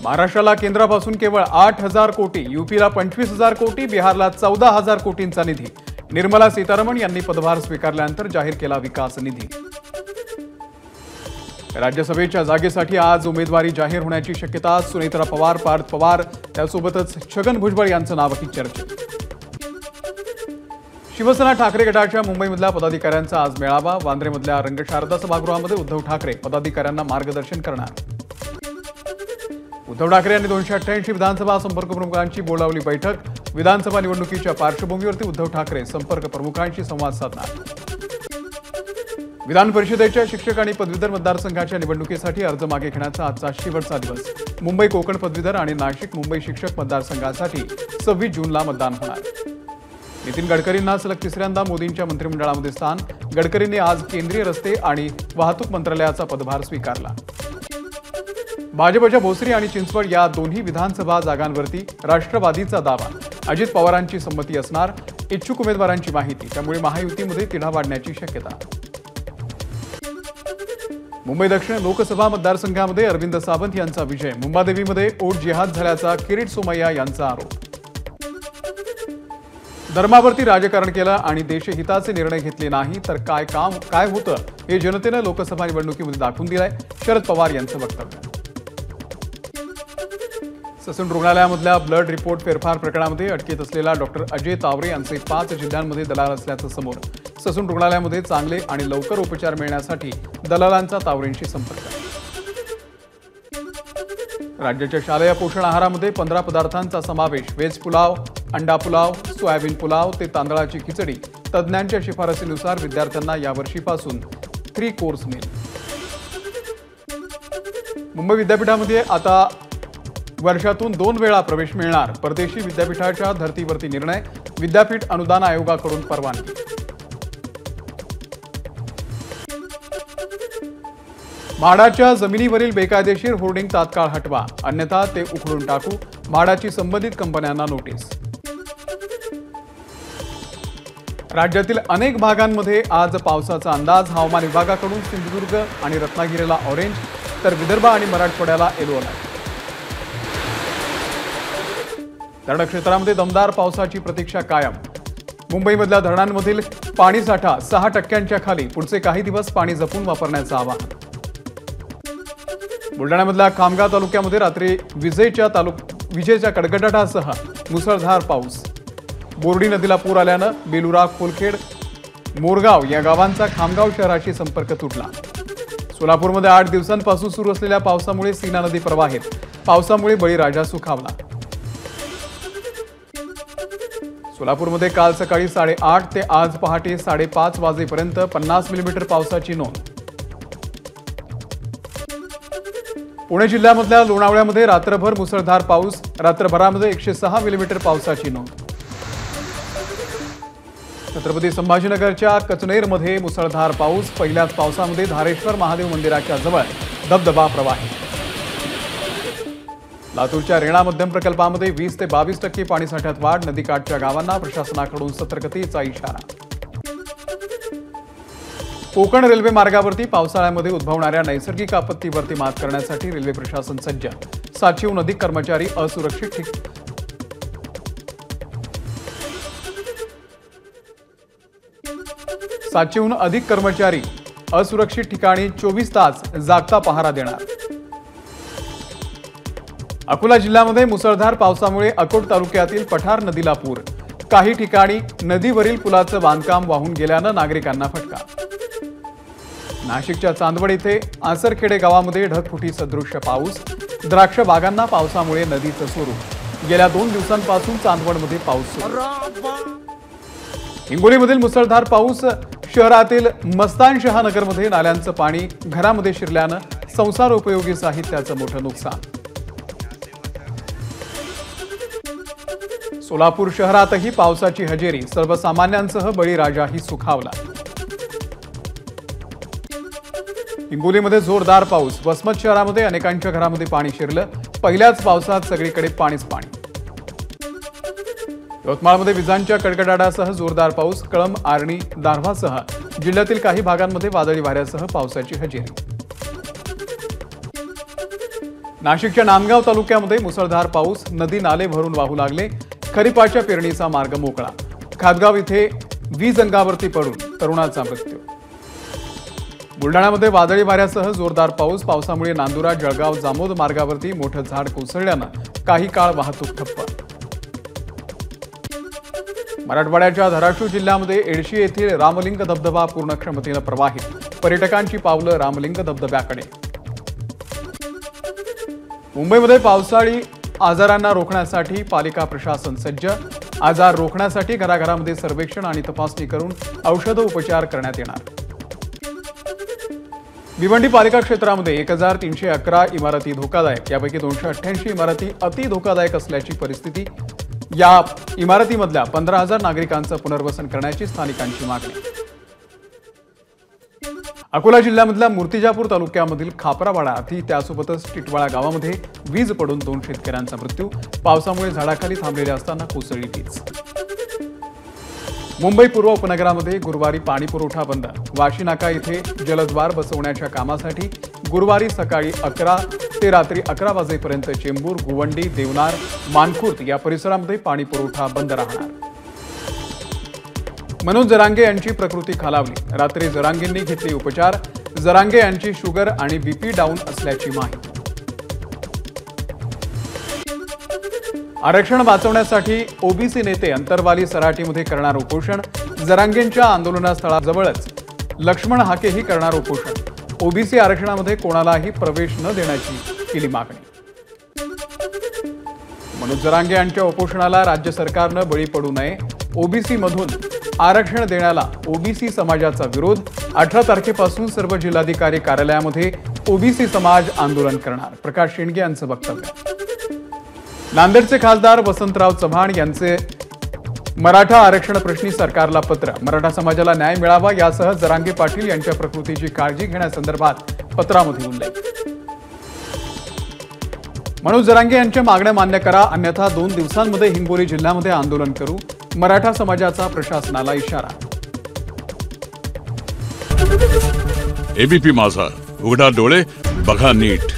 महाराष्ट्राला केंद्रापासून केवळ 8,000 कोटी, यूपीला 25,000 कोटी, बिहारला 14,000 कोटींचा निधी। निर्मला सीतारमण यांनी पदभार स्वीकारल्यानंतर जाहीर केला विकास निधी। राज्यसभेच्या जागेसाठी आज उमेदवारी जाहीर होण्याची शक्यता। सुनेत्रा पवार, पार्थ पवार त्यासोबतच छगन भुजबळ यांचं नावही चर्चेत। शिवसेना ठाकरे गटाच्या मुंबईमधल्या पदाधिकाऱ्यांचा आज मेळावा। वांद्रेमधल्या रंगशारदा सभागृहामध्ये उद्धव ठाकरे पदाधिकाऱ्यांना मार्गदर्शन करणार। उद्धव ठाकरे यांनी 288 विधानसभा संपर्क प्रमुखांची बोलावली बैठक। विधानसभा निवडणुकीच्या पार्श्वभूमीवरती उद्धव ठाकरे संपर्क प्रमुखांशी संवाद साधणार। विधान परिषदेच्या शिक्षक आणि पदवीधर मतदारसंघाच्या निवडणुकीसाठी अर्ज मागे घेण्याचा आजचा शेवटचा दिवस। मुंबई कोकण पदवीधर आणि नाशिक मुंबई शिक्षक मतदारसंघासाठी 26 जूनला मतदान होणार। नितीन गडकरींना सलग तिसऱ्यांदा मोदींच्या मंत्रिमंडळामध्ये स्थान। गडकरींनी आज केंद्रीय रस्ते आणि वाहतूक मंत्रालयाचा पदभार स्वीकारला। भाजपच्या भोसरी आणि चिंचवड या दोन्ही विधानसभा जागांवरती राष्ट्रवादीचा दावा। अजित पवारांची संमती असणार। इच्छुक उमेदवारांची माहिती, त्यामुळे महायुतीमध्ये तिढा वाढण्याची शक्यता। मुंबई दक्षिण लोकसभा मतदारसंघामध्ये अरविंद सावंत यांचा विजय। मुंबादेवीमध्ये ओट जिहाद झाल्याचा किरीट सोमय्या यांचा आरोप। धर्मावरती राजकारण केलं आणि देशहिताचे निर्णय घेतले नाही तर काय होतं हे जनतेने लोकसभा निवडणुकीमध्ये दाखवून दिलंय, शरद पवार यांचं वक्तव्य। ससून रुग्णालयामधल्या ब्लड रिपोर्ट फेरफार प्रकरणामध्ये अटकेत असलेला डॉक्टर अजय तावरे यांचे 5 जिल्ह्यांमध्ये दलाल असल्याचं समोर। ससून रुग्णालयामध्ये चांगले आणि लवकर उपचार मिळण्यासाठी दलालांचा तावरेंशी संपर्क। राज्याच्या शालेय पोषण आहारामध्ये 15 पदार्थांचा समावेश। व्हेज पुलाव, अंडा पुलाव, सोयाबीन पुलाव ते तांदळाची खिचडी। तज्ज्ञांच्या शिफारसीनुसार विद्यार्थ्यांना यावर्षीपासून 3 कोर्स मील। मुंबई विद्यापीठामध्ये आता वर्षातून 2 वेळा प्रवेश मिळणार। परदेशी विद्यापीठाच्या धर्तीवरती निर्णय। विद्यापीठ अनुदान आयोगाकडून परवानगी। म्हाडाच्या जमिनीवरील बेकायदेशीर होर्डिंग तात्काळ हटवा, अन्यथा ते उखडून टाकू। म्हाडाची संबंधित कंपन्यांना नोटीस। राज्यातील अनेक भागांमध्ये आज पावसाचा अंदाज। हवामान विभागाकडून सिंधुदुर्ग आणि रत्नागिरीला ऑरेंज, तर विदर्भ आणि मराठवाड्याला येलो अलर्ट। धरण क्षेत्रामध्ये दमदार पावसाची प्रतीक्षा कायम। मुंबईमधल्या धरणांमधील पाणीसाठा 6% खाली। पुढचे काही दिवस पाणी जपून वापरण्याचं आवाहन। बुलढाण्यामधल्या खामगाव तालुक्यामध्ये रात्री विजेच्या कडकडाटासह मुसळधार पाऊस। बोर्डी नदीला पूर आल्यानं बेलुरा, खोलखेड, मोरगाव या गावांचा खामगाव शहराशी संपर्क तुटला। सोलापूरमध्ये 8 दिवसांपासून सुरू असलेल्या पावसामुळे सीना नदी प्रवाहित। पावसामुळे बळीराजा सुखावला। सोलापूरमध्ये काल सकाळी 8:30 ते आज पहाटे 5:30 वाजेपर्यंत 50 मिलीमीटर पावसाची नोंद। पुणे जिल्ह्यामधल्या लोणावळ्यामध्ये रात्रभर मुसळधार पाऊस। रात्रभरामध्ये 106 मिलीमीटर पावसाची नोंद। छत्रपती संभाजीनगरच्या कचनेरमध्ये मुसळधार पाऊस। पहिल्याच पावसामध्ये धारेश्वर महादेव मंदिराच्या जवळ धबधबा प्रवाहित। लातूरच्या रेणा मध्यम प्रकल्पामध्ये 20 ते 22% पाणीसाठ्यात वाढ। नदीकाठच्या गावांना प्रशासनाकडून सतर्कतेचा इशारा। कोकण रेल्वे मार्गावरती पावसाळ्यामध्ये उद्भवणाऱ्या नैसर्गिक आपत्तीवरती मात करण्यासाठी रेल्वे प्रशासन सज्ज। 700हून अधिक कर्मचारी असुरक्षित ठिकाणी 24 तास जागता पहारा देणार। अकोला जिल्ह्यामध्ये मुसळधार पावसामुळे अकोट तालुक्यातील पठार नदीला पूर। काही ठिकाणी नदीवरील पुलाचं बांधकाम वाहून गेल्यानं नागरिकांना फटका। नाशिकच्या चांदवड इथे आसरखेडे गावामध्ये ढगफुटी सदृश्य पाऊस। द्राक्ष बागांना पावसामुळे नदीचं स्वरूप। गेल्या 2 दिवसांपासून चांदवडमध्ये पाऊस सुरू। हिंगोलीमधील मुसळधार पाऊस। शहरातील मस्तानशहा नगरमध्ये नाल्यांचं पाणी घरामध्ये शिरल्यानं संसारोपयोगी साहित्याचं मोठं नुकसान। सोलापूर शहरातही पावसाची हजेरी। सर्वसामान्यांसह बळीराजाही सुखावला। हिंगोलीमध्ये जोरदार पाऊस। वसमत शहरामध्ये अनेकांच्या घरामध्ये पाणी शिरलं। पहिल्याच पावसात सगळीकडे पाणीच पाणी। यवतमाळमध्ये विजांच्या कडकडाटासह जोरदार पाऊस। कळंब, आर्णी, दारव्हासह जिल्ह्यातील काही भागांमध्ये वादळी वाऱ्यासह पावसाची हजेरी। नाशिकच्या नांदगाव तालुक्यामध्ये मुसळधार पाऊस, नदी नाले भरून वाहू लागले. खरीपाच्या पेरणीचा मार्ग मोकळा. खातगाव इथे वीज अंगावरती पडून तरुणाचा मृत्यू. बुलढाण्यामध्ये वादळी वाऱ्यासह जोरदार पाऊस. पावसामुळे नांदुरा जळगाव जामोद मार्गावरती मोठं झाड कोसळल्यानं काही काळ वाहतूक ठप्प. मराठवाड्याच्या धाराशिव जिल्ह्यामध्ये एडशी येथील रामलिंग धबधबा पूर्ण क्षमतेनं प्रवाहित. पर्यटकांची पावलं रामलिंग धबधब्याकडे. मुंबईमध्ये पावसाळी आजारांना रोखण्यासाठी पालिका प्रशासन सज्ज. आजार रोखण्यासाठी घराघरामध्ये सर्वेक्षण आणि तपासणी करून औषध उपचार करण्यात येणार. भिवंडी पालिका क्षेत्रामध्ये 1311 इमारती धोकादायक. यापैकी 288 इमारती अति धोकादायक असल्याची परिस्थिती. या इमारतीमधल्या 15,000 नागरिकांचं पुनर्वसन करण्याची स्थानिकांची मागणी. अकोला जिल्ह्यामधल्या मूर्तिजापूर तालुक्यामधील खापरावाडा त्यासोबतच टिटवाळा गावामध्ये वीज पडून 2 शेतकऱ्यांचा मृत्यू. पावसामुळे झाडाखाली थांबलेले असताना कोसळली वीज. मुंबई पूर्व उपनगरामध्ये गुरुवारी पाणी पुरवठा बंद. वाशी नाका इथे जलद्वार बसवण्याच्या कामासाठी गुरुवारी सकाळी 11 ते रात्री 11 वाजेपर्यंत चेंबूर, गुवंडी, देवनार, मानखुर्द या परिसरामध्ये पाणी पुरवठा बंद राहणार. मनोज जरांगे यांची प्रकृती खालावली. रात्री जरांगेंनी घेतले उपचार. जरांगे यांची शुगर आणि बीपी डाऊन असल्याची माहिती. आरक्षण वाचवण्यासाठी ओबीसी नेते अंतरवाली सराटीमध्ये करणार उपोषण. जरांगेंच्या आंदोलनस्थळाजवळच लक्ष्मण हाकेही करणार उपोषण. ओबीसी आरक्षणामध्ये कोणालाही प्रवेश न देण्याची केली मागणी. मनोज जरांगे यांच्या उपोषणाला राज्य सरकारनं बळी पडू नये. ओबीसी मधून आरक्षण देण्याला ओबीसी समाजाचा विरोध. 18 तारखेपासून सर्व जिल्हाधिकारी कार्यालयामध्ये ओबीसी समाज आंदोलन करणार. प्रकाश शेंडगे यांचं वक्तव्य. नांदेडचे खासदार वसंतराव चव्हाण यांचे मराठा आरक्षण प्रश्नी सरकारला पत्र. मराठा समाजाला न्याय मिळावा यासह जरांगे पाटील यांच्या प्रकृतीची काळजी घेण्यासंदर्भात पत्रामध्ये उल्लेख. मनोज जरांगे यांच्या मागण्या मान्य करा, अन्यथा 2 दिवसांमध्ये हिंगोली जिल्ह्यामध्ये आंदोलन करू. मराठा समाजाचा प्रशासनाला इशारा. एबीपी माझा, उघडा डोळे बघा नीट.